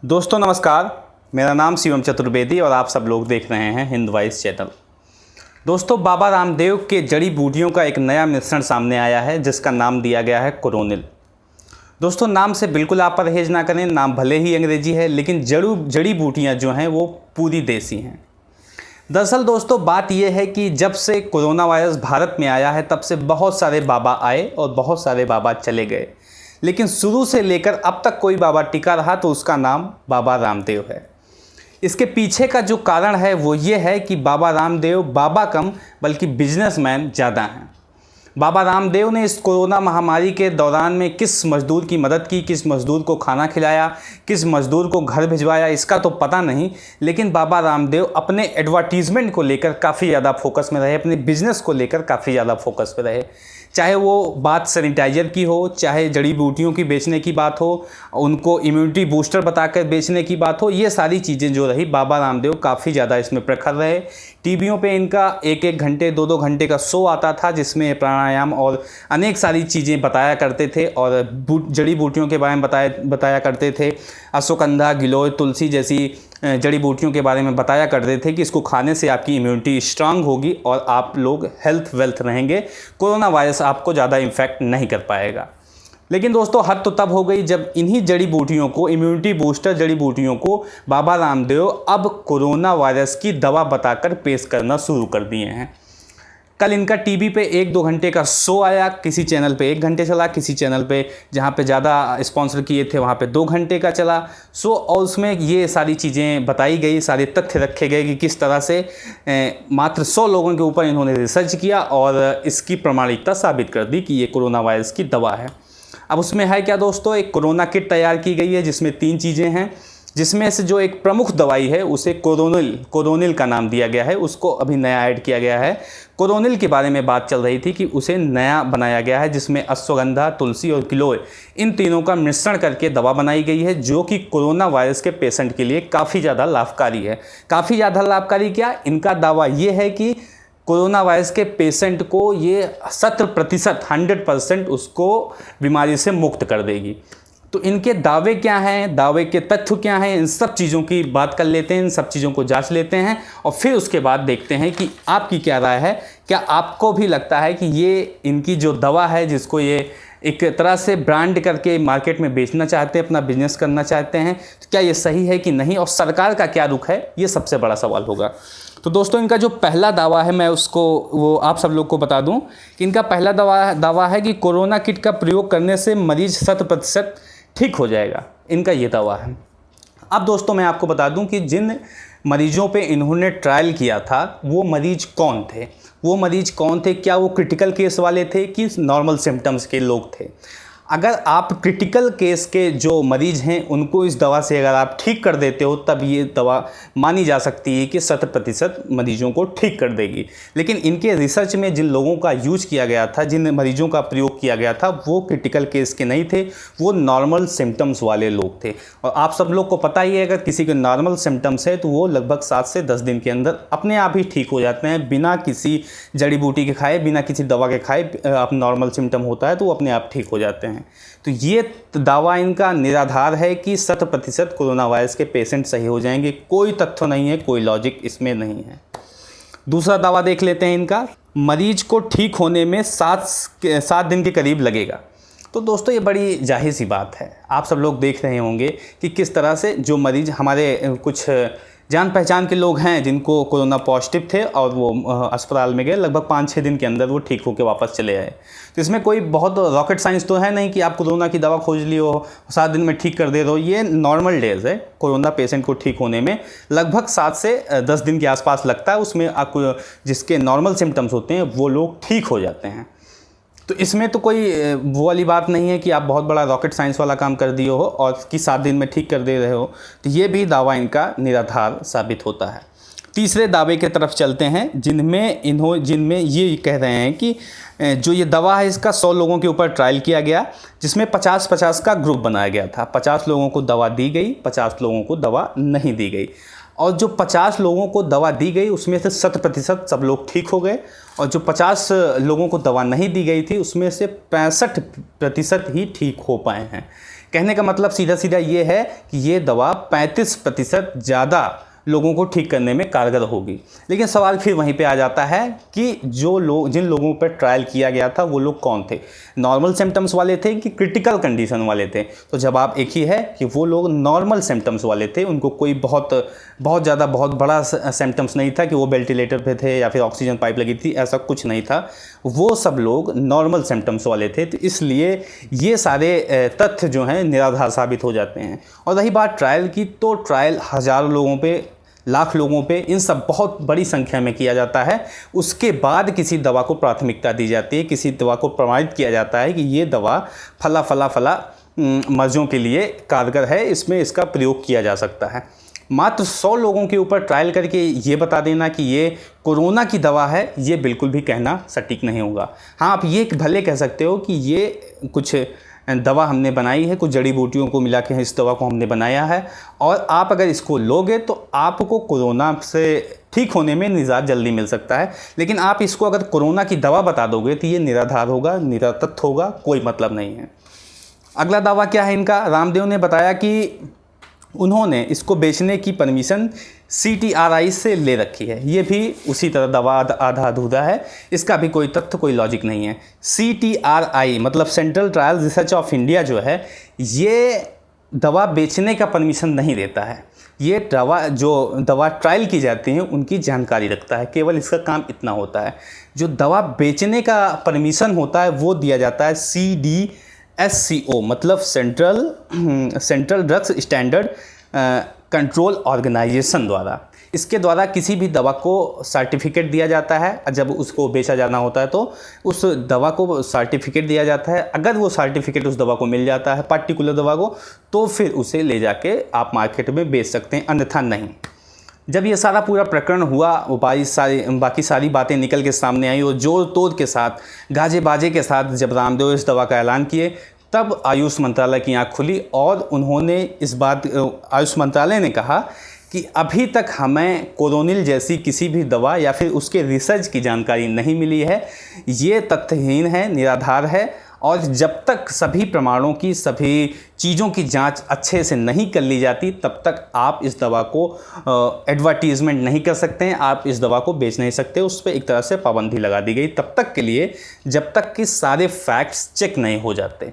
दोस्तों नमस्कार। मेरा नाम शिवम चतुर्वेदी और आप सब लोग देख रहे हैं हिंद वॉइस चैनल। दोस्तों बाबा रामदेव के जड़ी बूटियों का एक नया मिश्रण सामने आया है जिसका नाम दिया गया है कोरोनिल। दोस्तों नाम से बिल्कुल आप परहेज ना करें, नाम भले ही अंग्रेजी है लेकिन जड़ी बूटियाँ जो हैं वो पूरी देसी हैं। दरअसल दोस्तों बात यह है कि जब से कोरोना वायरस भारत में आया है तब से बहुत सारे बाबा आए और बहुत सारे बाबा चले गए, लेकिन शुरू से लेकर अब तक कोई बाबा टिका रहा तो उसका नाम बाबा रामदेव है। इसके पीछे का जो कारण है वो ये है कि बाबा रामदेव बाबा कम बल्कि बिजनेसमैन ज़्यादा हैं। बाबा रामदेव ने इस कोरोना महामारी के दौरान में किस मज़दूर की मदद की, किस मज़दूर को खाना खिलाया, किस मज़दूर को घर भिजवाया, इसका तो पता नहीं, लेकिन बाबा रामदेव अपने एडवर्टीज़मेंट को लेकर काफ़ी ज़्यादा फोकस में रहे, अपने बिजनेस को लेकर काफ़ी ज़्यादा फोकस में रहे। चाहे वो बात सैनिटाइज़र की हो, चाहे जड़ी बूटियों की बेचने की बात हो, उनको इम्यूनिटी बूस्टर बताकर बेचने की बात हो, ये सारी चीज़ें जो रही बाबा रामदेव काफ़ी ज़्यादा इसमें प्रखर रहे। टीवियों पे इनका एक घंटे 2 घंटे का शो आता था जिसमें प्राणायाम और अनेक सारी चीज़ें बताया करते थे और जड़ी बूटियों के बारे में बताया करते थे। अश्वगंधा, गिलोय, तुलसी जैसी जड़ी बूटियों के बारे में बताया करते थे कि इसको खाने से आपकी इम्यूनिटी स्ट्रांग होगी और आप लोग हेल्थ वेल्थ रहेंगे, कोरोना वायरस आपको ज़्यादा इन्फेक्ट नहीं कर पाएगा। लेकिन दोस्तों हद तो तब हो गई जब इन्हीं जड़ी बूटियों को, इम्यूनिटी बूस्टर जड़ी बूटियों को बाबा रामदेव अब कोरोना वायरस की दवा बताकर पेश करना शुरू कर दिए हैं। कल इनका टीवी पे 1-2 घंटे का शो आया, किसी चैनल पे 1 घंटे चला, किसी चैनल पे जहाँ पे ज़्यादा स्पॉन्सर किए थे वहाँ पे 2 घंटे का चला शो, और उसमें ये सारी चीज़ें बताई गई, सारे तथ्य रखे गए कि किस तरह से मात्र 100 लोगों के ऊपर इन्होंने रिसर्च किया और इसकी प्रामाणिकता साबित कर दी कि ये कोरोना वायरस की दवा है। अब उसमें है क्या दोस्तों, एक कोरोना किट तैयार की गई है जिसमें 3 चीज़ें हैं, जिसमें से जो एक प्रमुख दवाई है उसे कोरोनिल का नाम दिया गया है, उसको अभी नया ऐड किया गया है। कोरोनिल के बारे में बात चल रही थी कि उसे नया बनाया गया है जिसमें अश्वगंधा, तुलसी और गिलोय इन तीनों का मिश्रण करके दवा बनाई गई है जो कि कोरोना वायरस के पेशेंट के लिए काफ़ी ज़्यादा लाभकारी है। काफ़ी ज़्यादा लाभकारी क्या, इनका दावा ये है कि कोरोना वायरस के पेशेंट को ये 100% उसको बीमारी से मुक्त कर देगी। तो इनके दावे क्या हैं, दावे के तथ्य क्या हैं, इन सब चीज़ों की बात कर लेते हैं, इन सब चीज़ों को जांच लेते हैं और फिर उसके बाद देखते हैं कि आपकी क्या राय है। क्या आपको भी लगता है कि ये इनकी जो दवा है जिसको ये एक तरह से ब्रांड करके मार्केट में बेचना चाहते हैं, अपना बिजनेस करना चाहते हैं, तो क्या ये सही है कि नहीं, और सरकार का क्या रुख है, ये सबसे बड़ा सवाल होगा। तो दोस्तों इनका जो पहला दावा है मैं उसको वो आप सब लोग को बता दूं कि इनका पहला दावा है कि कोरोना किट का प्रयोग करने से मरीज 100% ठीक हो जाएगा, इनका ये दावा है। अब दोस्तों मैं आपको बता दूं कि जिन मरीजों पे इन्होंने ट्रायल किया था वो मरीज कौन थे, क्या वो क्रिटिकल केस वाले थे कि नॉर्मल सिम्टम्स के लोग थे। अगर आप क्रिटिकल केस के जो मरीज हैं उनको इस दवा से अगर आप ठीक कर देते हो तब ये दवा मानी जा सकती है कि 100% मरीजों को ठीक कर देगी। लेकिन इनके रिसर्च में जिन लोगों का यूज किया गया था, जिन मरीजों का प्रयोग किया गया था, वो क्रिटिकल केस के नहीं थे, वो नॉर्मल सिम्टम्स वाले लोग थे। और आप सब लोग को पता ही है अगर किसी के नॉर्मल सिम्टम्स है तो वो लगभग 7 से 10 दिन के अंदर अपने आप ही ठीक हो जाते हैं, बिना किसी जड़ी बूटी के खाए, बिना किसी दवा के खाए। आप नॉर्मल सिम्टम होता है तो वो अपने आप ठीक हो जाते हैं। तो ये दावा इनका निराधार है कि 100% कोरोना वायरस के पेशेंट सही हो जाएंगे। कोई तथ्य नहीं है, कोई लॉजिक इसमें नहीं है। दूसरा दावा देख लेते हैं इनका, मरीज को ठीक होने में 7 दिन के करीब लगेगा। तो दोस्तों ये बड़ी जाहिर सी बात है, आप सब लोग देख रहे होंगे कि किस तरह से जो मरीज हमारे कुछ जान पहचान के लोग हैं जिनको कोरोना पॉजिटिव थे और वो अस्पताल में गए, लगभग 5-6 दिन के अंदर वो ठीक होकर वापस चले आए। तो इसमें कोई बहुत रॉकेट साइंस तो है नहीं कि आप कोरोना की दवा खोज ली हो 7 दिन में ठीक कर दे दो। ये नॉर्मल डेज है, कोरोना पेशेंट को ठीक होने में लगभग 7 से 10 दिन के आसपास लगता है। उसमें आपको जिसके नॉर्मल सिम्टम्स होते हैं वो लोग ठीक हो जाते हैं। तो इसमें तो कोई वो वाली बात नहीं है कि आप बहुत बड़ा रॉकेट साइंस वाला काम कर दिए हो और कि 7 दिन में ठीक कर दे रहे हो। तो ये भी दावा इनका निराधार साबित होता है। तीसरे दावे की तरफ चलते हैं जिनमें ये कह रहे हैं कि जो ये दवा है इसका 100 लोगों के ऊपर ट्रायल किया गया जिसमें 50-50 का ग्रुप बनाया गया था। 50 लोगों को दवा दी गई, 50 लोगों को दवा नहीं दी गई। और जो 50 लोगों को दवा दी गई उसमें से 100% सब लोग ठीक हो गए और जो 50 लोगों को दवा नहीं दी गई थी उसमें से 65% ही ठीक हो पाए हैं। कहने का मतलब सीधा सीधा ये है कि ये दवा 35% ज़्यादा लोगों को ठीक करने में कारगर होगी। लेकिन सवाल फिर वहीं पे आ जाता है कि जिन लोगों पर ट्रायल किया गया था वो लोग कौन थे, नॉर्मल सिम्टम्स वाले थे कि क्रिटिकल कंडीशन वाले थे। तो जवाब एक ही है कि वो लोग नॉर्मल सिम्टम्स वाले थे, उनको कोई बहुत ज़्यादा बहुत बड़ा सिम्टम्स नहीं था कि वो वेंटिलेटर पे थे या फिर ऑक्सीजन पाइप लगी थी, ऐसा कुछ नहीं था। वो सब लोग नॉर्मल सिम्टम्स वाले थे। तो इसलिए ये सारे तथ्य जो हैं निराधार साबित हो जाते हैं। और रही बात ट्रायल की, तो ट्रायल हज़ारों लोगों पे, लाख लोगों पे, इन सब बहुत बड़ी संख्या में किया जाता है। उसके बाद किसी दवा को प्राथमिकता दी जाती है, किसी दवा को प्रमाणित किया जाता है कि ये दवा फला मर्ज़ों के लिए कारगर है, इसमें इसका प्रयोग किया जा सकता है। मात्र 100 लोगों के ऊपर ट्रायल करके ये बता देना कि ये कोरोना की दवा है, ये बिल्कुल भी कहना सटीक नहीं होगा। हाँ, आप ये भले कह सकते हो कि ये कुछ दवा हमने बनाई है, कुछ जड़ी बूटियों को मिला के इस दवा को हमने बनाया है, और आप अगर इसको लोगे तो आपको कोरोना से ठीक होने में निजात जल्दी मिल सकता है। लेकिन आप इसको अगर कोरोना की दवा बता दोगे तो ये निराधार होगा, निरर्थक होगा, कोई मतलब नहीं है। अगला दावा क्या है इनका, रामदेव ने बताया कि उन्होंने इसको बेचने की परमिशन CTRI से ले रखी है। ये भी उसी तरह दवा आधा अधूरा है, इसका भी कोई तथ्य, कोई लॉजिक नहीं है। CTRI मतलब central trial research of India जो है, ये दवा बेचने का परमिशन नहीं देता है। ये दवा ट्रायल की जाती हैं उनकी जानकारी रखता है, केवल इसका काम इतना होता है। जो दवा बेचने का परमिशन होता है वो दिया जाता है CDSCO मतलब central drugs standard control organisation द्वारा। इसके द्वारा किसी भी दवा को सर्टिफिकेट दिया जाता है। जब उसको बेचा जाना होता है तो उस दवा को सर्टिफिकेट दिया जाता है। अगर वो सर्टिफिकेट उस दवा को मिल जाता है, पर्टिकुलर दवा को, तो फिर उसे ले जाके आप मार्केट में बेच सकते हैं, अन्यथा नहीं। जब ये सारा पूरा प्रकरण हुआ, बाकी सारी बातें निकल के सामने आई और जोर तोड़ के साथ, गाजे बाजे के साथ जब रामदेव इस दवा का ऐलान किए, तब आयुष मंत्रालय की आँख खुली और उन्होंने आयुष मंत्रालय ने कहा कि अभी तक हमें कोरोनिल जैसी किसी भी दवा या फिर उसके रिसर्च की जानकारी नहीं मिली है, ये तथ्यहीन है, निराधार है, और जब तक सभी प्रमाणों की, सभी चीज़ों की जांच अच्छे से नहीं कर ली जाती, तब तक आप इस दवा को एडवर्टीज़मेंट नहीं कर सकते हैं, आप इस दवा को बेच नहीं सकते। उस पर एक तरह से पाबंदी लगा दी गई तब तक के लिए, जब तक कि सारे फैक्ट्स चेक नहीं हो जाते।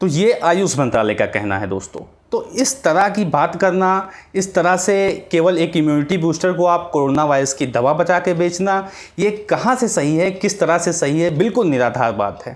तो ये आयुष मंत्रालय का कहना है दोस्तों। तो इस तरह की बात करना, इस तरह से केवल एक इम्यूनिटी बूस्टर को आप कोरोना वायरस की दवा बचा के बेचना, ये कहाँ से सही है, किस तरह से सही है, बिल्कुल निराधार बात है।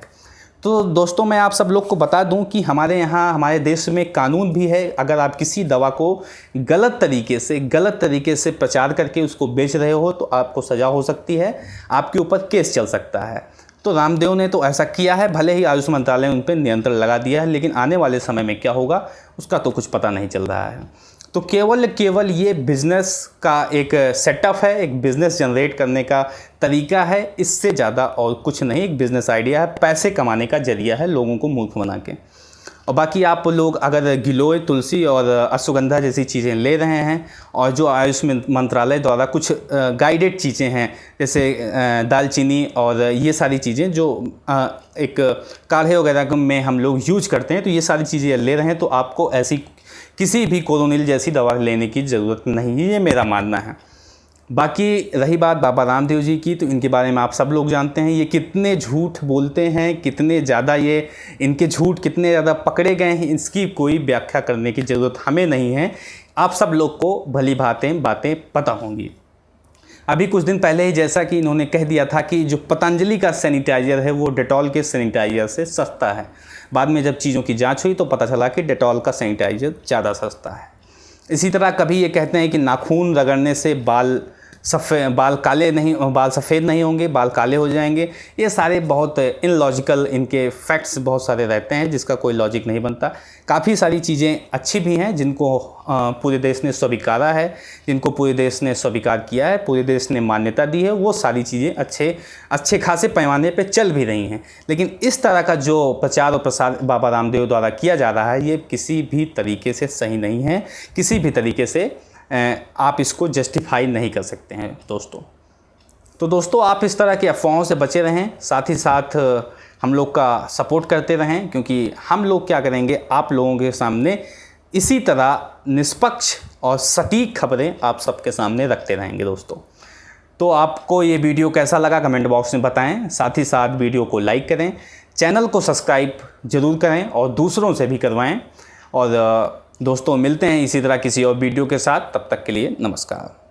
तो दोस्तों, मैं आप सब लोग को बता दूं कि हमारे यहाँ, हमारे देश में कानून भी है। अगर आप किसी दवा को गलत तरीके से प्रचार करके उसको बेच रहे हो तो आपको सज़ा हो सकती है, आपके ऊपर केस चल सकता है। तो रामदेव ने तो ऐसा किया है, भले ही आयुष मंत्रालय ने उन पर नियंत्रण लगा दिया है, लेकिन आने वाले समय में क्या होगा उसका तो कुछ पता नहीं चल रहा है। तो केवल ये बिज़नेस का एक सेटअप है, एक बिज़नेस जनरेट करने का तरीका है, इससे ज़्यादा और कुछ नहीं। एक बिज़नेस आइडिया है, पैसे कमाने का जरिया है, लोगों को मूर्ख बना के। और बाकी आप लोग अगर गिलोय, तुलसी और अश्वगंधा जैसी चीज़ें ले रहे हैं, और जो आयुष मंत्रालय द्वारा कुछ गाइडेड चीज़ें हैं, जैसे दालचीनी और ये सारी चीज़ें जो एक काढ़े वगैरह में हम लोग यूज करते हैं, तो ये सारी चीज़ें ले रहे हैं, तो आपको ऐसी किसी भी कोरोनिल जैसी दवा लेने की ज़रूरत नहीं है, ये मेरा मानना है। बाकी रही बात बाबा रामदेव जी की, तो इनके बारे में आप सब लोग जानते हैं, ये कितने झूठ बोलते हैं, कितने ज़्यादा इनके झूठ कितने ज़्यादा पकड़े गए हैं, इसकी कोई व्याख्या करने की ज़रूरत हमें नहीं है। आप सब लोग को भली बातें पता होंगी। अभी कुछ दिन पहले ही जैसा कि इन्होंने कह दिया था कि जो पतंजलि का सैनिटाइज़र है वो डेटॉल के सैनिटाइज़र से सस्ता है। बाद में जब चीज़ों की जांच हुई तो पता चला कि डेटॉल का सैनिटाइज़र ज़्यादा सस्ता है। इसी तरह कभी ये कहते हैं कि नाखून रगड़ने से बाल सफ़ेद नहीं होंगे, बाल काले हो जाएंगे। ये सारे बहुत इनलॉजिकल इनके फैक्ट्स बहुत सारे रहते हैं, जिसका कोई लॉजिक नहीं बनता। काफ़ी सारी चीज़ें अच्छी भी हैं जिनको पूरे देश ने स्वीकारा है, जिनको पूरे देश ने स्वीकार किया है, पूरे देश ने मान्यता दी है, वो सारी चीज़ें अच्छे खासे पैमाने पे चल भी रही हैं। लेकिन इस तरह का जो प्रचार और प्रसार बाबा रामदेव द्वारा किया जा रहा है, ये किसी भी तरीके से सही नहीं है, किसी भी तरीके से आप इसको जस्टिफाई नहीं कर सकते हैं दोस्तों। तो दोस्तों, आप इस तरह की अफवाहों से बचे रहें, साथ ही साथ हम लोग का सपोर्ट करते रहें, क्योंकि हम लोग क्या करेंगे, आप लोगों के सामने इसी तरह निष्पक्ष और सटीक खबरें आप सबके सामने रखते रहेंगे दोस्तों। तो आपको ये वीडियो कैसा लगा कमेंट बॉक्स में बताएं। साथ ही साथ वीडियो को लाइक करें, चैनल को सब्सक्राइब ज़रूर करें और दूसरों से भी करवाएं। और दोस्तों मिलते हैं इसी तरह किसी और वीडियो के साथ, तब तक के लिए नमस्कार।